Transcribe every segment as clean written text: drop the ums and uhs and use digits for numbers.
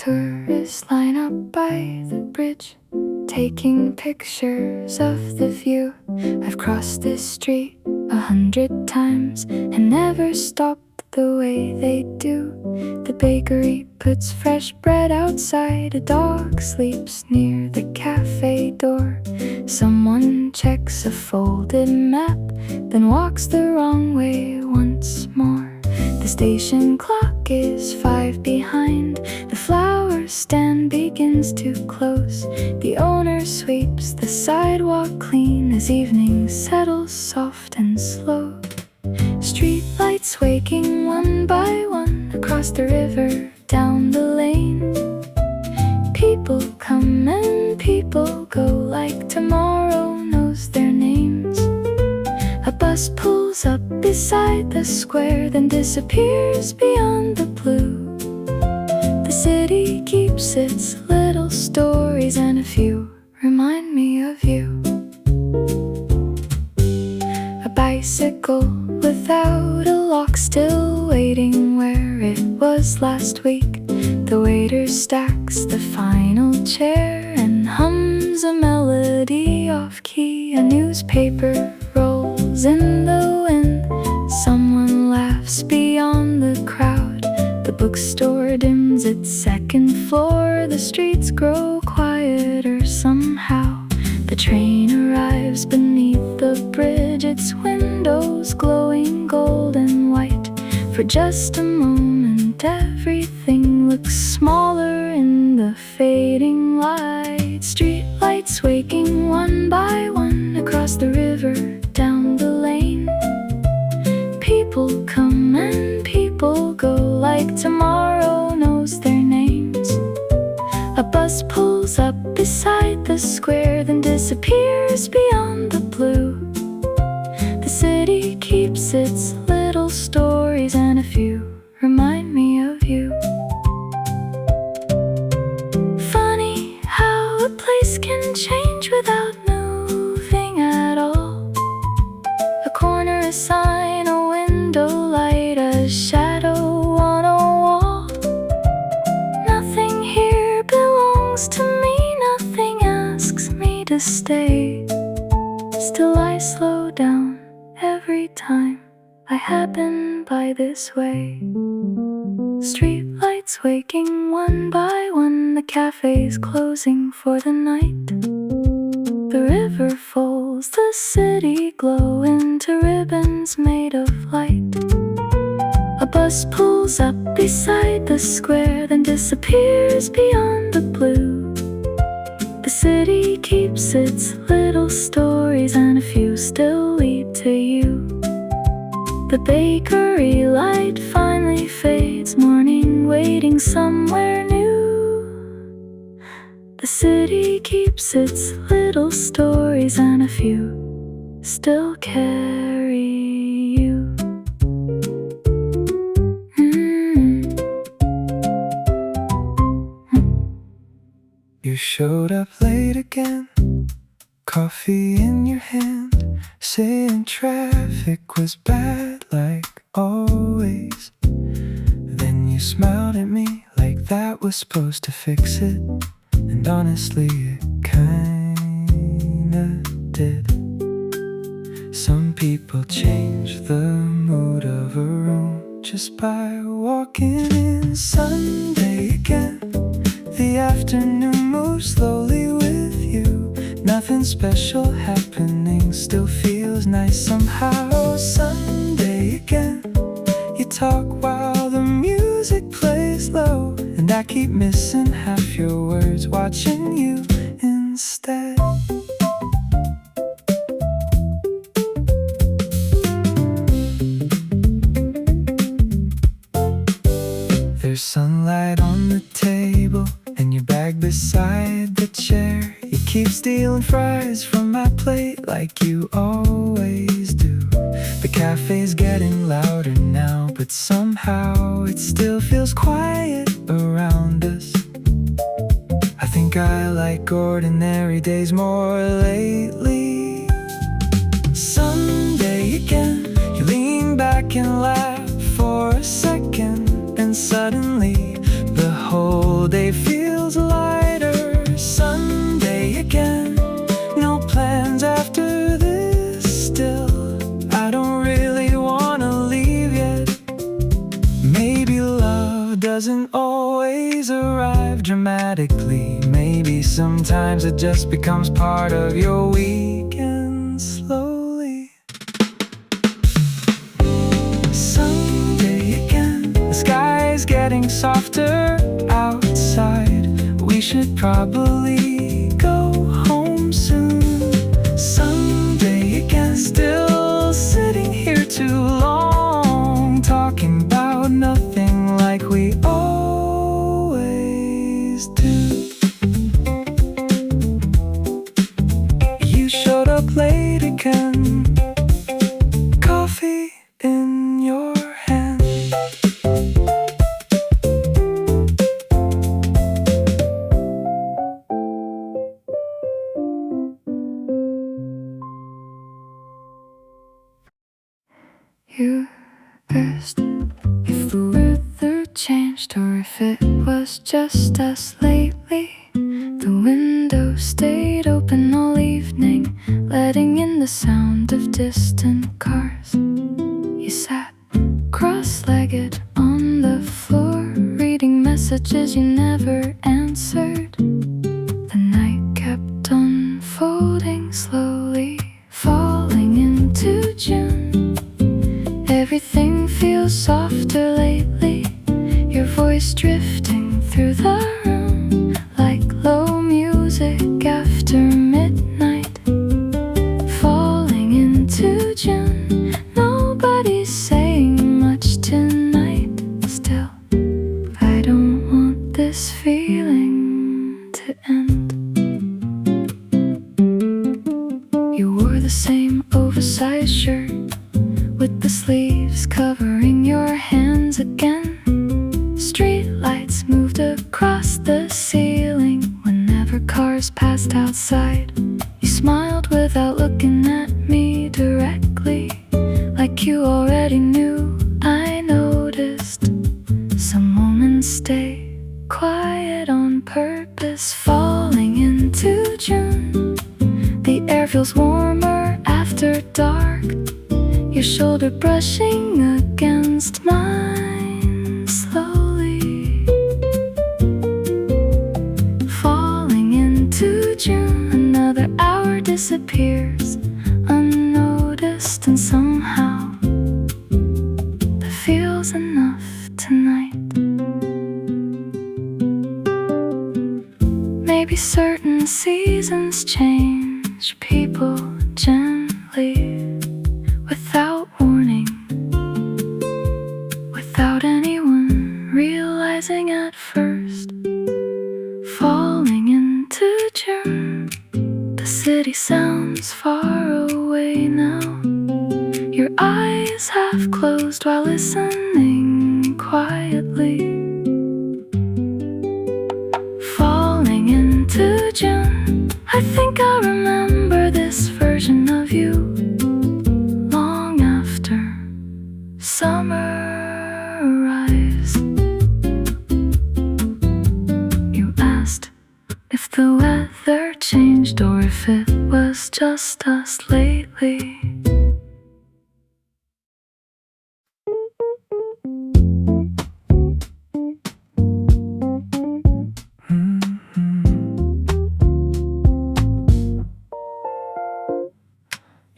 Tourists line up by the bridge, taking pictures of the view. I've crossed this street 100 times and never stopped the way they do. The bakery puts fresh bread outside. A dog sleeps near the cafe door. Someone checks a folded map, then walks the wrong way once more. The station clock is 5 behind. The flower stand begins to close. The owner sweeps the sidewalk clean as evening settles soft and slow. Street lights waking one by one across the river, down the lane. People come and people go like tomorrow knows their names. A bus pulls up beside the square, then disappears beyond the blue. The city keeps its little stories, and a few remind me of you. A bicycle without a lock, still waiting where it was last week. The waiter stacks the final chair and hums a melody off key. A newspaper rolls in the wind. Someone laughs beyond the crowd. The bookstore dims its second floor. The streets grow quieter somehow. The train arrives beneath the bridge, its windows glowing gold and white. For just a moment everything looks smaller in the fading light. Street lights waking one by one across the river, down the lane. People come and people go like tomorrow knows their names. A bus pulls up beside the square, then disappears beyond the blue. The city keeps its little stories, and a few remind me of you. Funny how a place can change without moving at all. A corner, a sign, a window light, a shadow on a wall. Nothing here belongs to me, nothing asks me to stay. Still I slow down every time I happen by this way. Street lights waking one by one. The cafe's closing for the night. The river folds the city glow into ribbons made of light. A bus pulls up beside the square, then disappears beyond the blue. The city keeps its little stories, and a few still lead to you. The bakery light finally fades, morning waiting somewhere new. The city keeps its little stories, and a few still carry you. You showed up late again, coffee in your hand, saying traffic was bad like always. Then you smiled at me like that was supposed to fix it, and honestly it kinda did. Some people change the mood of a room just by walking in. Sunday again, the afternoon moves slowly with you. Nothing special happening, still feels nice somehow. Sunday again, you talk while the music plays low, and I keep missing half your words, watching you instead. There's sunlight on the table and your bag beside the chair. You keep stealing fries from my plate like you always do. The cafe's getting louder now, but somehow it still feels quiet around us. I think I like ordinary days more lately. Sunday again, you lean back and laugh for a second, then suddenly the whole day doesn't always arrive dramatically. Maybe sometimes it just becomes part of your weekend slowly. Sunday again, the sky's getting softer outside. We should probably go home soon. Sunday again, still sitting here too long, talking about nothing like we always do. You showed up late again, coffee in your hand. You asked if the weather changed or if it was just us lately. The window stayed open all evening, letting in the sound of distant cars. You sat cross-legged on the floor, reading messages you never answered. The night kept unfolding slowly, falling into June. Everything feels softer lately, your voice drifting through the room like low music after midnight. Falling into June, nobody's saying much tonight. Still, I don't want this feeling to end. You wore the same oversized shirt with the sleeves covering your hands again. Streetlights moved across the ceiling whenever cars passed outside. You smiled without looking at me directly, like you already knew. I noticed some moments stay quiet on purpose. Falling into June, the air feels warmer after dark, your shoulder brushing against mine slowly. Falling into June, another hour disappears unnoticed, and somehow that feels enough tonight. Maybe certain seasons change people gently, without warning, without anyone realizing at first. Falling into June, the city sounds far away now. Your eyes half closed while listening quietly. Falling into June, I think I remember this version of you long after summer arrives. You asked if the weather changed or if it was just us lately.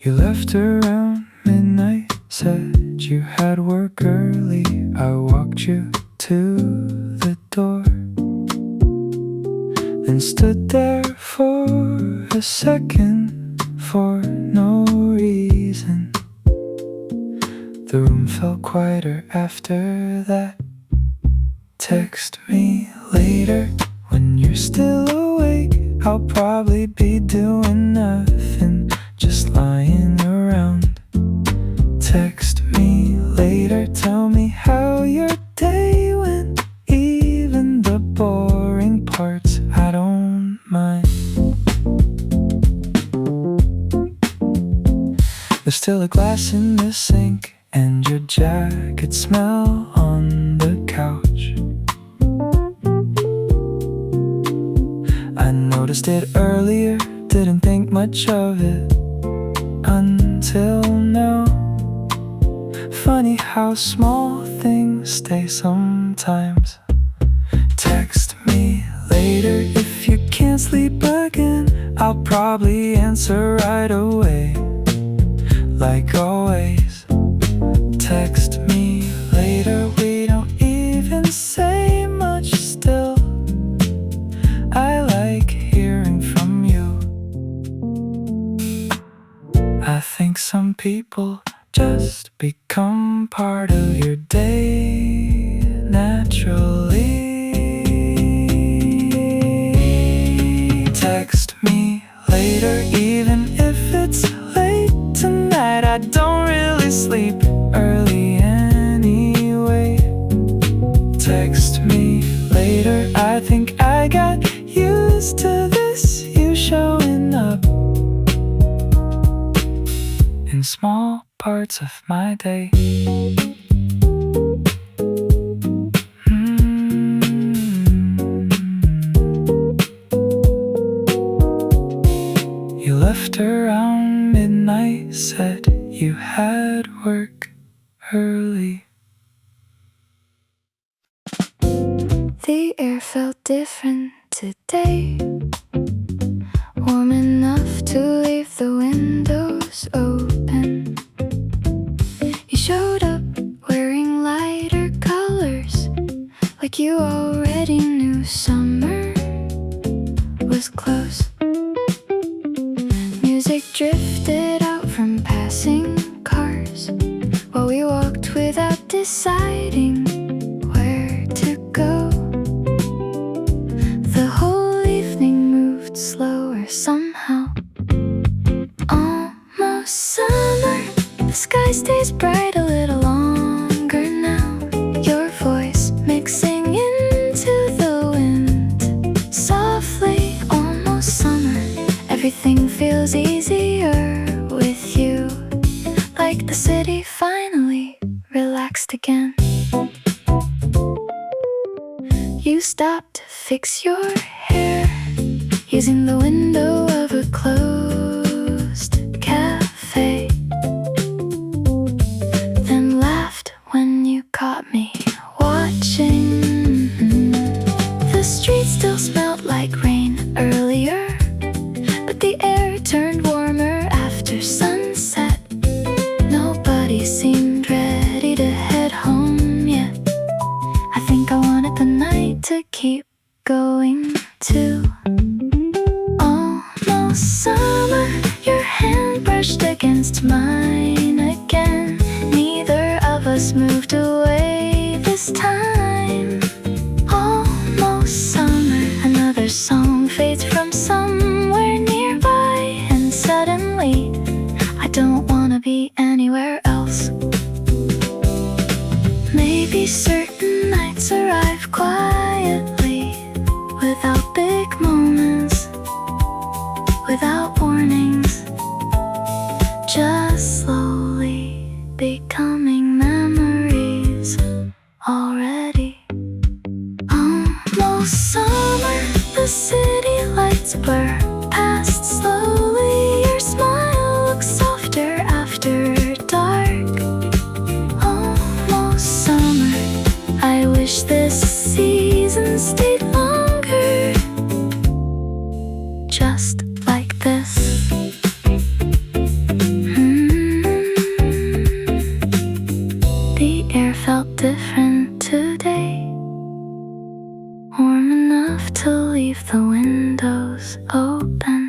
You left around midnight, said you had work early. I walked you to the door, then stood there for a second for no reason. The room felt quieter after that. Text me later when you're still awake. I'll probably be doing nothing, just lying around. Text me later, tell me how your day went. Even the boring parts, I don't mind. There's still a glass in the sink, and your jacket smell on the couch. I noticed it earlier, didn't think much of it until now. Funny how small things stay some sometimes. Text me later if you can't sleep again. I'll probably answer right away, like always. Text me later, we don't even say much still. I like hearing from you. I think some people just become part of your day naturally. Text me later even if it's late tonight. I don't really sleep early anyway. Text me later, I think I got used to this, you showing up in small parts of my day. You left around midnight, said you had work early. The air felt different today, warm enough to leave the windows open. You showed up wearing lighter colors, like you already knew summer was close. Music drifted out from passing cars, while we walked without deciding where to go. The whole evening moved slower somehow. Almost summer, the sky stays bright a little longer now. Your voice mixing into the wind softly. Almost summer, everything feels easier with you, like the city finally relaxed again. You stopped to fix your hair, using the window of a closed cafe, then laughed when you caught me watching. The street still smelled like rain earlier, but the air turned warmer after sunset. Nobody seemed ready to head home yet. I think I wanted the night to keep going too. Almost summer, your hand brushed against mine again. Neither of us moved away this time. Almost summer, another song fades from somewhere nearby, and suddenly I don't wanna be anywhere else. Maybe certain nights arrive quietly, without big moments, without warnings, just slowly becoming memories already. Almost summer, the city lights blur past slowly. Your smile looks softer after dark. Almost summer, I wish this season stayed longer, just like this. The air felt different today, warm enough to leave the windows open.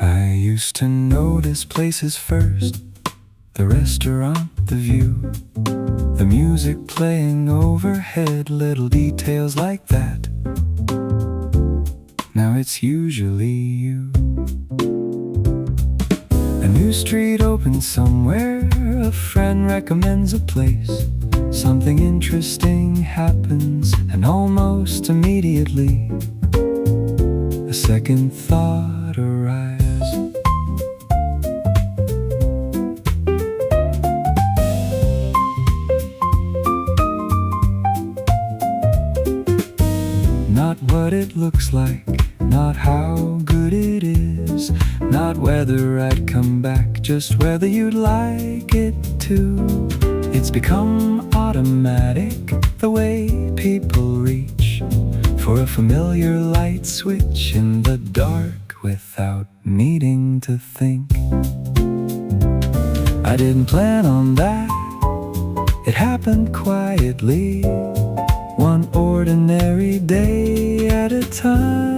I used to notice places first, the restaurant, the view, the music playing overhead, little details like that. Now it's usually you. A new street opens somewhere, a friend recommends a place. Something interesting happens, and almost immediately a second thought arrives. Not what it looks like, not how good it is, not whether I'd come back, just whether you'd like it to. It's become automatic, the way people reach for a familiar light switch in the dark without needing to think. I didn't plan on that, it happened quietly, one ordinary day at a time.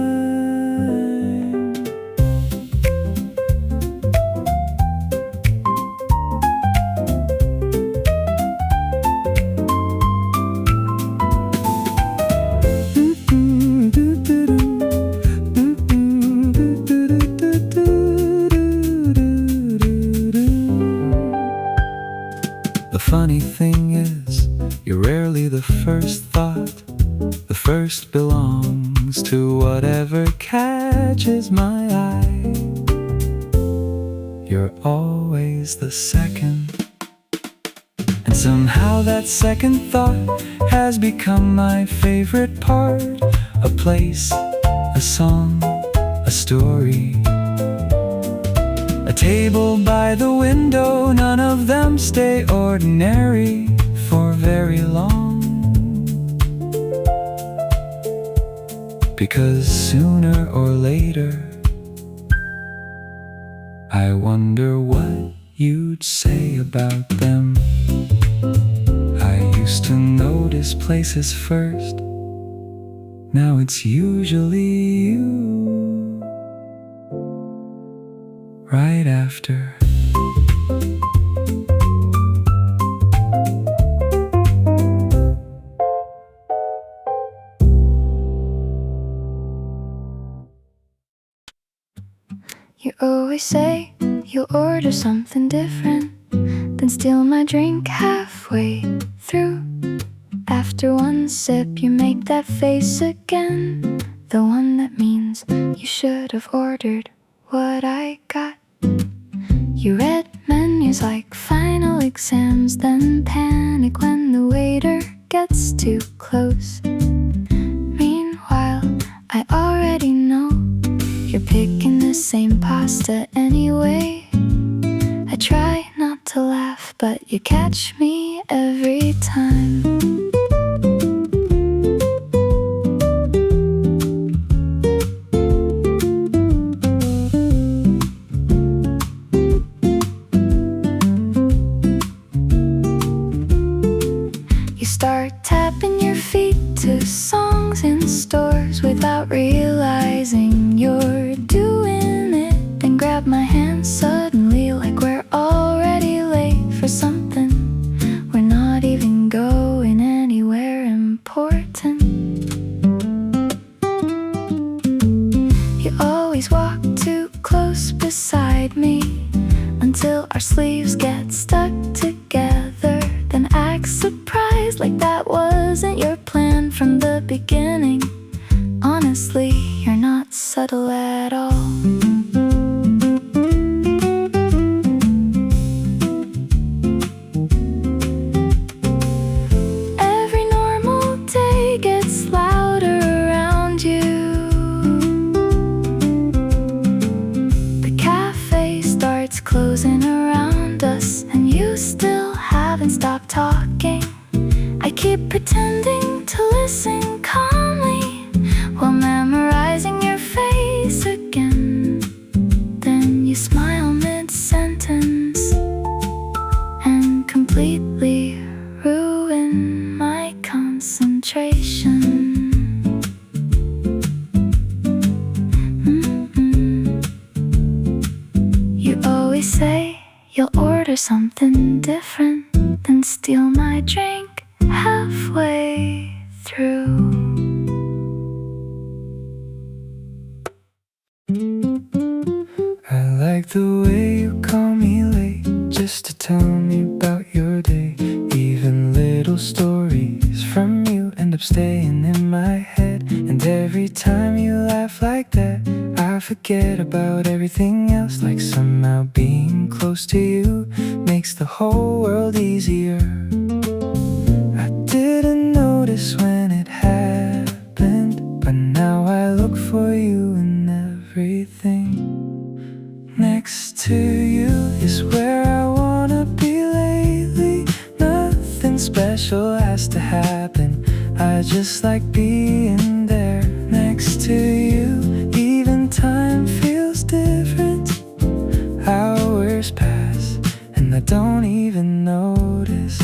The funny thing is, you're rarely the first thought. The first belongs to whatever catches my eye. You're always the second, and somehow that second thought has become my favorite part. A place, a song, a story, a table by the window. None of them stay ordinary for very long, because sooner or later I wonder what you'd say about them. I used to notice places first, now it's usually you right after. You always say you'll order something different, then steal my drink halfway through. After one sip you make that face again, the one that means you should have ordered what I got. You read menus like final exams, then panic when the waiter gets too close. Meanwhile, I already know you're picking the same pasta anyway. I try not to laugh, but you catch me every time. You start tapping your feet to songs in stores without realizing you're doing it. Then grab my hand suddenly like we're already late for something. We're not even going anywhere important. You always walk too close beside me until our sleeves get stuck together, then act surprised like that wasn't your plan from the beginning. Honestly, you're not subtle at all. Every normal day gets louder around you. The cafe starts closing around us, and you still haven't stopped talking. I keep pretending to listen calmly while memorizing your face again. Then you smile mid-sentence and completely ruin my concentration. You always say you'll order something different, then steal my drink halfway through. I like the way you call me late just to tell me about your day. Even little stories from you end up staying in my head. And every time you laugh like that, I forget about everything else. Like somehow being close to you makes the whole world easier. I didn't notice when it happened, but now I look for you in everything. Next to you is where I wanna be lately. Nothing special has to happen, I just like being there. Next to you, even time feels different. Hours pass and I don't even notice.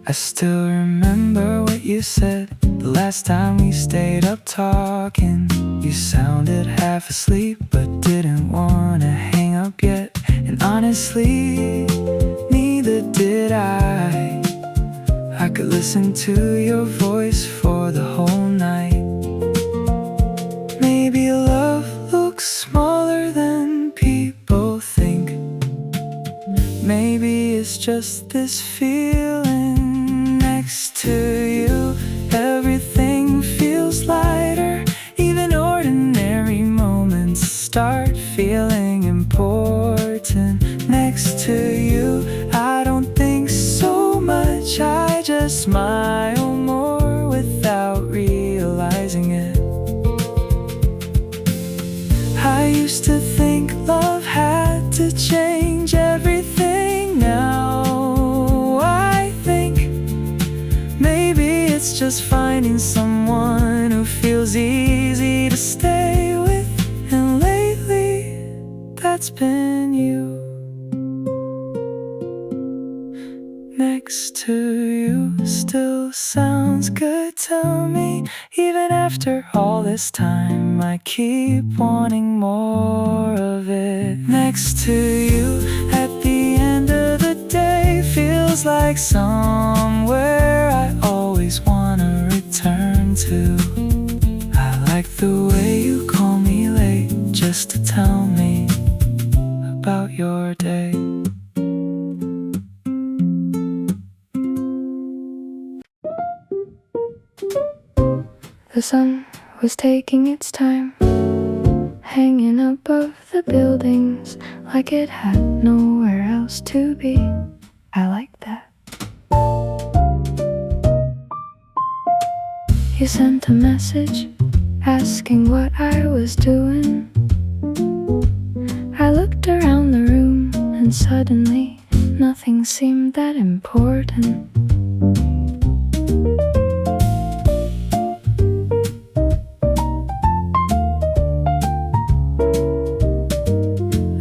I still remember what you said the last time we stayed up talking. You sounded half asleep but didn't wanna hang up yet. And honestly, neither did I. I could listen to your voice for the whole night. Maybe love looks smaller than people think. Maybe it's just this feeling. Next to you, everything feels lighter. Even ordinary moments start feeling important. Next to you, I don't think so much, I just smile more without realizing it. I used to think love had to change everything. Now I think maybe it's just finding someone who feels easy to stay with. And lately, that's been you. Next to you still sounds good to me. Even after all this time, I keep wanting more of it. Next to you, at the end of the day, feels like somewhere I always wanna return to. I like the way you call me late just to tell me about your day. The sun was taking its time, hanging above the buildings like it had nowhere else to be. I like that. You sent a message asking what I was doing. I looked around the room and suddenly nothing seemed that important.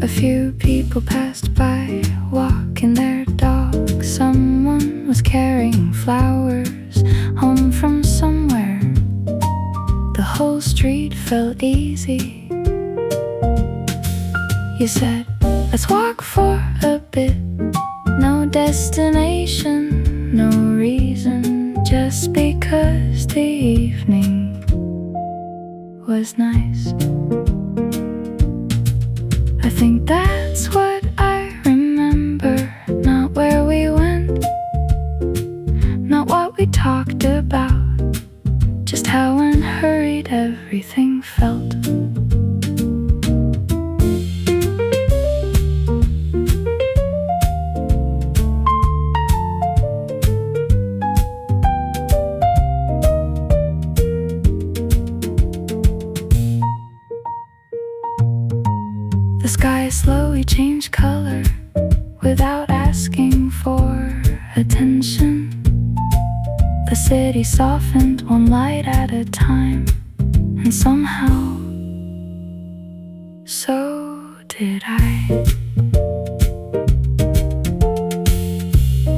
A few people passed by, walking their dog. Someone was carrying flowers home from somewhere. The whole street felt easy. You said, let's walk for a bit. No destination, no reason, just because the evening was nice. I think that's what I remember. Not where we went, not what we talked about, just how unhurried everything felt. The sky slowly changed color without asking for attention. The city softened one light at a time, and somehow, so did I.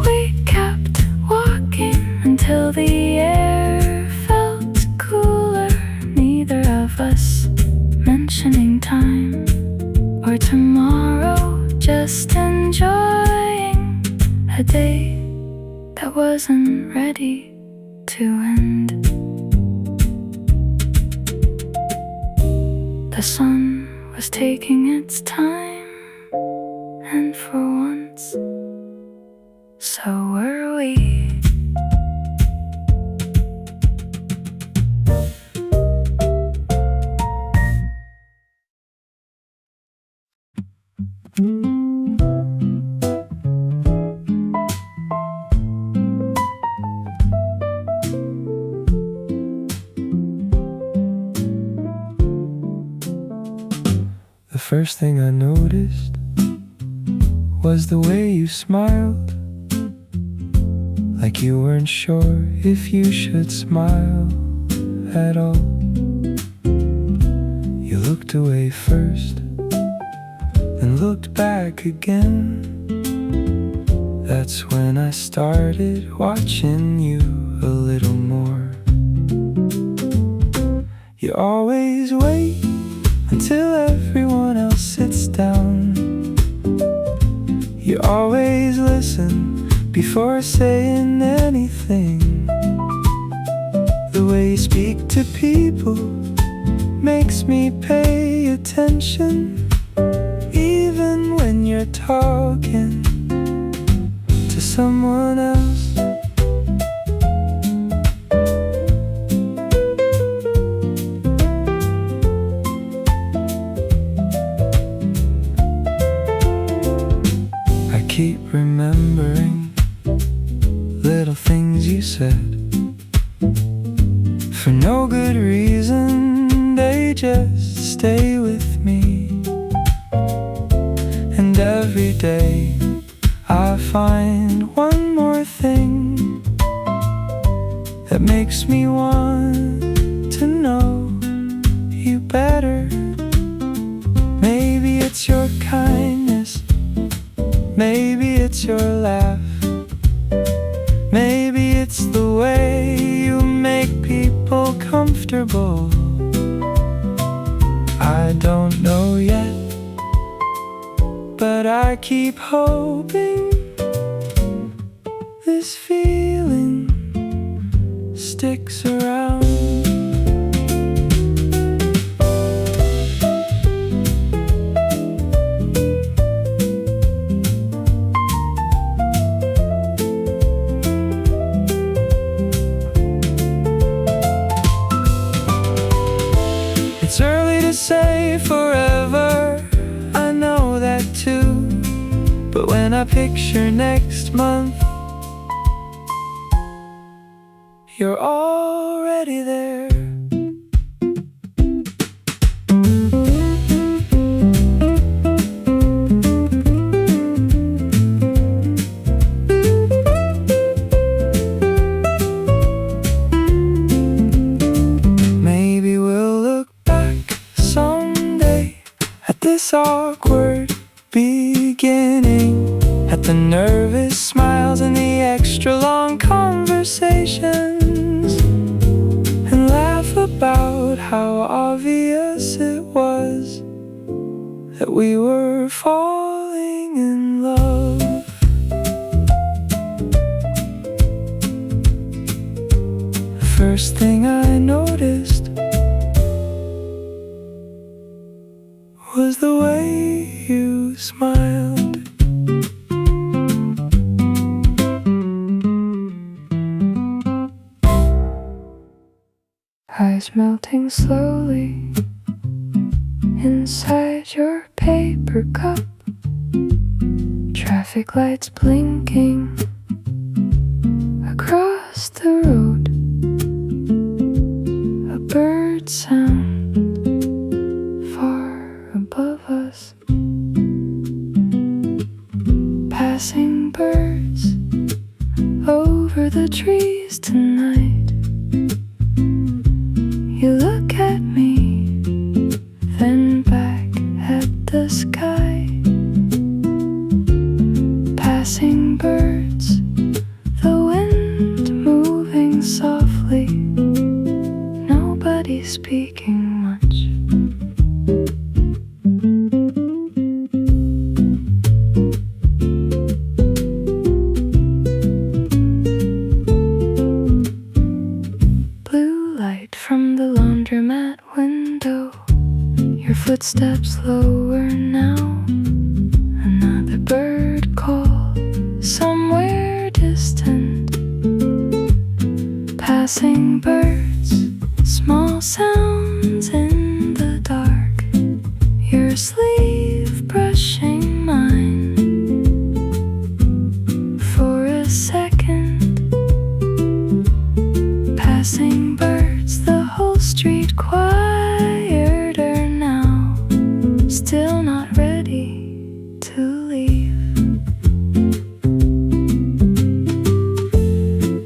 We kept walking until the air felt cooler. Neither of us mentioning time or tomorrow, just enjoying a day that wasn't ready to end. The sun was taking its time, and for once, so were we. first thing I noticed was the way you smiled, like you weren't sure if you should smile at all. You looked away first, then looked back again. That's when I started watching you a little more. You always wait until everyone else sits down. You always listen before saying anything. The way you speak to people makes me pay attention, even when you're talking to someone else. I keep remembering little things you said, for no good reason, they just stay with me. And every day I find one more thing that makes me want to know you better. Maybe it's your kindness, maybe it's your laugh, maybe it's the way you make people comfortable. I don't know yet, but I keep hoping this feeling sticks around. It's early to say forever, I know that too. But when I picture next month, you're already there. Maybe we'll look back someday at this awkward beginning, at the nervous smiles and the extra long conversations, and laugh about how obvious it was that we were falling in love. The first thing I noticed was the way you smiled. Ice melting slowly inside your paper cup, traffic lights blinking across the road, a bird sound far above us, passing birds over the trees tonight. You look at me, then back at the sky, passing birds, the wind moving softly, nobody speaking much. Blue light from the laundromat window, your footsteps lower now. Another bird call somewhere distant, passing birds, small sounds in the dark, your sleeve brushing mine. For a second, passing birds, the whole street quieter now, still leave.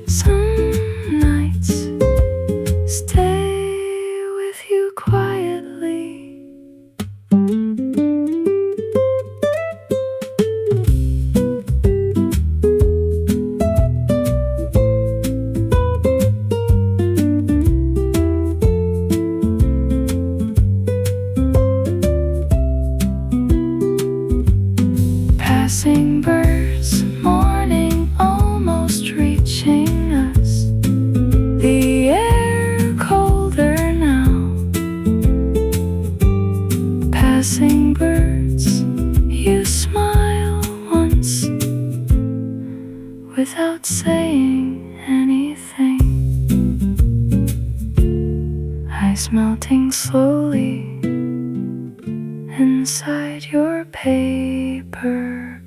Some nights stay with you quietly. Passing birds, morning almost reaching us. The air colder now. Passing birds, you smile once without saying anything. Ice melting slowly inside your paper